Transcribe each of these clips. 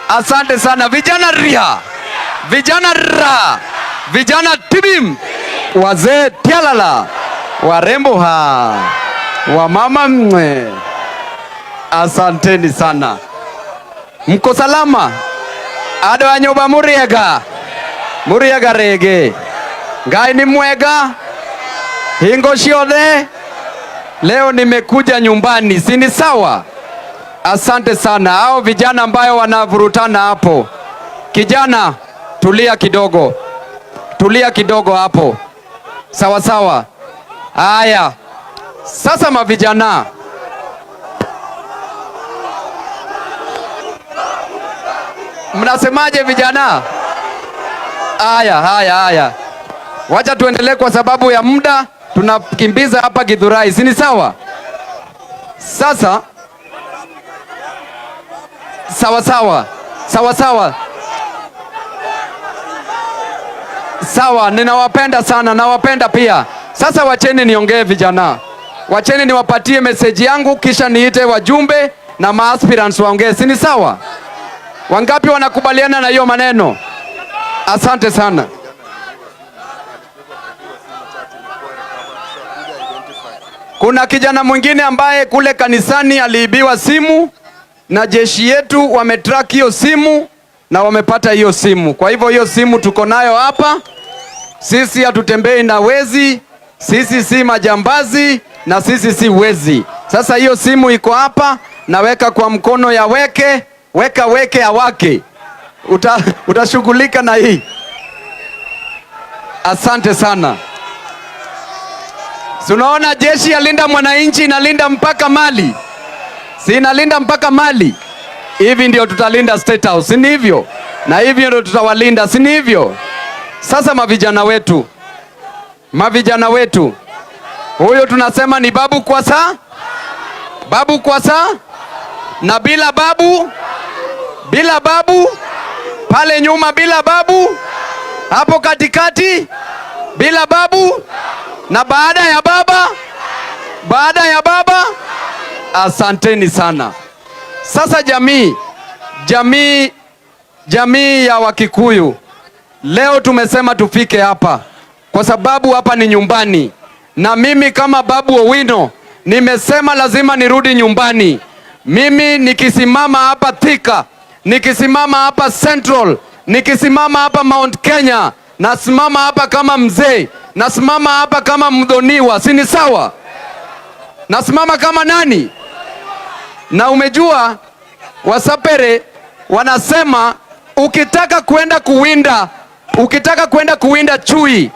Asante sana vijana ria, vijana ra, vijana tibim, wazee tialala, warembo ha, wamama mwe. Asanteni sana. Mko salama? Ado anyoba muriega rege. Ngai ni mwega. Hingo shiode. Leo nimekuja nyumbani, sini sawa? Asante sana. Hao vijana ambayo wanavurutana hapo. Kijana, tulia kidogo. Tulia kidogo hapo. Sawa sawa. Haya. Sasa mavijana. Mnasemaje vijana? Haya. Wacha tuendelee kwa sababu ya muda. Tunakimbiza hapa Githurai, si ni sawa? Sasa sawa, ninawapenda sana, nawapenda pia. Sasa wacheni niongee vijana. Wacheni niwapatie message yangu kisha niite wajumbe na maaspirants waongee, si ni sawa? Wangapi wanakubaliana na hiyo maneno? Asante sana. Kuna kijana mwingine ambaye kule kanisani aliibiwa simu na jeshi yetu wametrack hiyo simu na wamepata hiyo simu. Kwa hivyo hiyo simu tuko nayo hapa. Sisi hatutembei na wezi, sisi si majambazi na sisi si wezi. Sasa hiyo simu iko hapa, naweka kwa mkono ya weke ya wake. Utashughulika na hii. Asante sana. Unaona jeshi yalinda mwananchi, inalinda mpaka mali. Si inalinda mpaka mali. Hivi ndio tutalinda State House, si hivyo? Na hivyo ndio tutawalinda, si hivyo? Sasa mavijana wetu. Huyo tunasema ni babu kwa saa. Na bila babu. Pale nyuma bila babu. Hapo katikati bila babu. Na baada ya baba. Asanteni sana. Sasa jamii ya Wakikuyu, leo tumesema tufike hapa kwa sababu hapa ni nyumbani, na mimi kama Babu Owino nimesema lazima nirudi nyumbani. Mimi nikisimama hapa Thika, nikisimama hapa Central, nikisimama hapa Mount Kenya, nasimama hapa kama mzee, nasimama hapa kama mdhoniwa, si ni sawa? Nasimama kama nani? Na umejua Wasapere wanasema ukitaka kuwinda chui,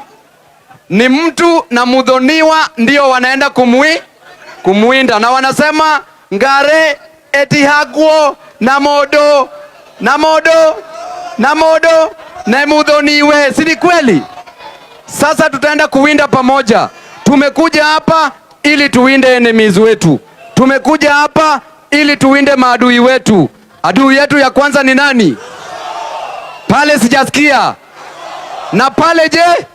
ni mtu na mudhoniwa ndio wanaenda kumuwinda, na wanasema ngare etihagwo na modo na mudhoniwe, si kweli? Sasa tutaenda kuwinda pamoja. Tumekuja hapa ili tuwinde enemies wetu. Tumekuja hapa ili tuwinde maadui wetu. Adui yetu ya kwanza ni nani? Pale sijasikia. Na pale je?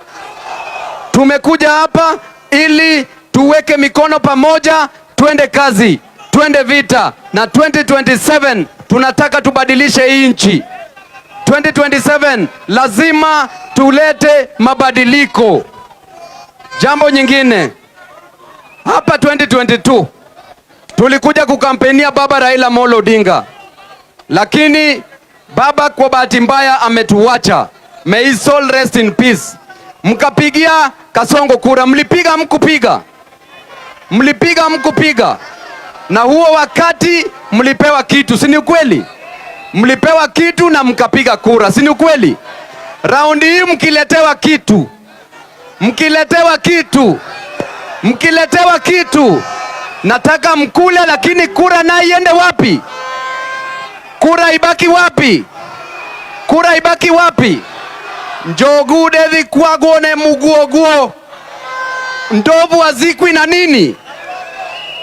Tumekuja hapa ili tuweke mikono pamoja, tuende kazi, tuende vita. Na 2027 tunataka tubadilishe hii nchi. 2027 lazima tulete mabadiliko. Jambo nyingine, hapa 2022 tulikuja kukampenia baba Raila Amolo Odinga, lakini baba kwa bahati mbaya ametuacha. May his soul rest in peace. Mkapigia Kasongo kura, mlipiga mkupiga. Na huo wakati mlipewa kitu, si ni ukweli? Mlipewa kitu na mkapiga kura, si ni ukweli? Raundi hii mkiletewa kitu, nataka mkule, lakini kura na iende wapi? Kura ibaki wapi? Njogu dethi kwagwo ne muguoguo. Ndovu azikwi na nini?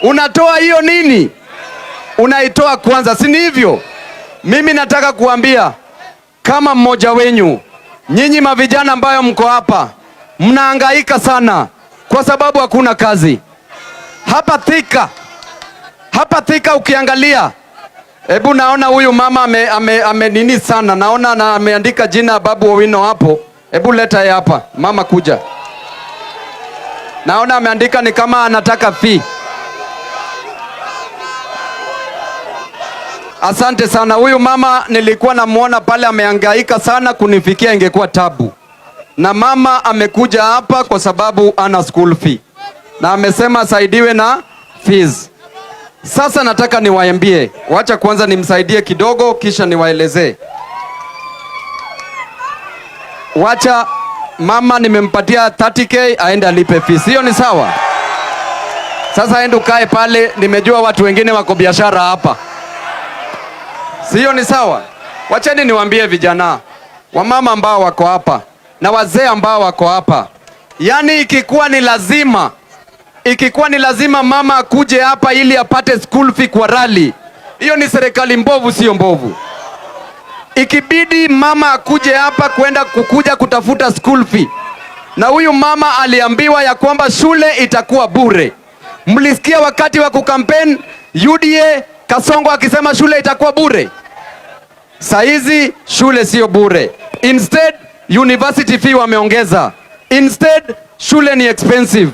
Unatoa hiyo nini? Unaitoa kwanza, si hivyo? Mimi nataka kuambia kama mmoja wenyu, nyinyi mavijana ambayo mko hapa, mnahangaika sana kwa sababu hakuna kazi. Hapa Thika ukiangalia Hebu naona huyu mama ame nini sana. Naona na ameandika jina Babu Owino hapo. Hebu leta yeye hapa. Mama kuja. Naona ameandika ni kama anataka fee. Asante sana. Huyu mama nilikuwa namuona pale amehangaika sana, kunifikia ingekuwa tabu. Na mama amekuja hapa kwa sababu ana school fee. Na amesema saidiwe na fees. Sasa nataka niwaambie, wacha kwanza nimsaidie kidogo kisha niwaelezee. Wacha mama nimempatia 30k aende alipe fees. Hiyo ni sawa? Sasa aende ukae pale, nimejua watu wengine wako biashara hapa. Sio ni sawa? Wacheni niwaambie vijana, wamama ambao wako hapa na wazee ambao wako hapa. Yaani ikikuwa ni lazima mama akuje hapa ili apate school fee kwa rally. Hiyo ni serikali mbovu, sio mbovu. Ikibidi mama akuje hapa kukuja kutafuta school fee. Na huyu mama aliambiwa ya kwamba shule itakuwa bure. Mlisikia wakati wa kukampeni UDA Kasongo akisema shule itakuwa bure. Saizi shule sio bure. Instead university fee wameongeza. Instead shule ni expensive.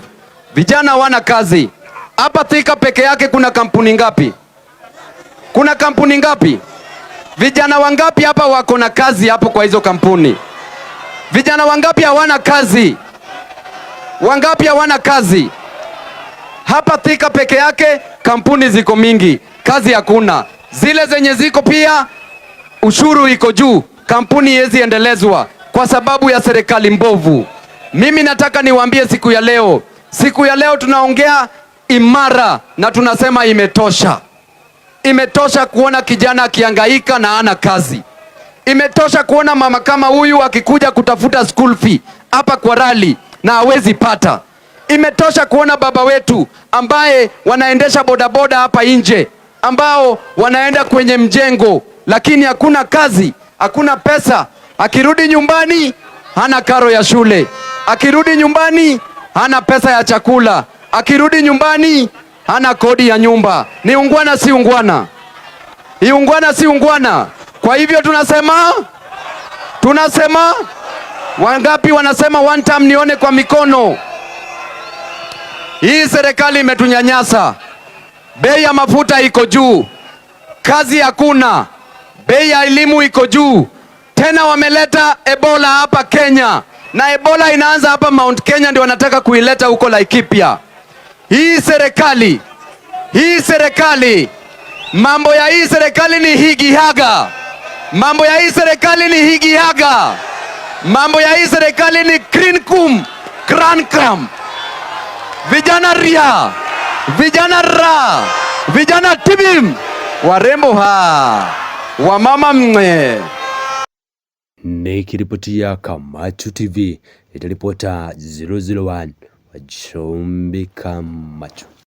Vijana wana kazi. Hapa Thika peke yake kuna kampuni ngapi? Kuna kampuni ngapi? Vijana wangapi hapa wako na kazi hapo kwa hizo kampuni? Vijana wangapi hawana kazi? Wangapi hawana kazi? Hapa Thika peke yake kampuni ziko mingi, kazi hakuna. Zile zenye ziko pia ushuru iko juu, kampuni hizi endelezwa kwa sababu ya serikali mbovu. Mimi nataka niwaambie siku ya leo tunaongea imara na tunasema imetosha. Imetosha kuona kijana akihangaika na hana kazi. Imetosha kuona mama kama huyu akikuja kutafuta school fee hapa kwa rally na hawezi pata. Imetosha kuona baba wetu ambaye wanaendesha bodaboda hapa nje, ambao wanaenda kwenye mjengo lakini hakuna kazi, hakuna pesa. Akirudi nyumbani hana karo ya shule, akirudi nyumbani hana pesa ya chakula, akirudi nyumbani hana kodi ya nyumba. Ni ungwana si ungwana? Ungwana si ungwana? Kwa hivyo tunasema wangapi wanasema one time? Nione kwa mikono. Hii serikali imetunyanyasa. Bei ya mafuta iko juu, kazi hakuna, bei ya elimu iko juu. Tena wameleta Ebola hapa Kenya, na Ebola inaanza hapa Mount Kenya, ndio wanataka kuileta huko Laikipia. Hii serikali, mambo ya hii serikali ni higihaga. Mambo ya hii serikali ni higihaga. Mambo ya hii serikali ni krankram. Vijana ria, vijana ra, vijana tibim, warembo wamama mwe. Nikiripotia Kamacho TV, itaripota 001 wa Chumbi Kamacho.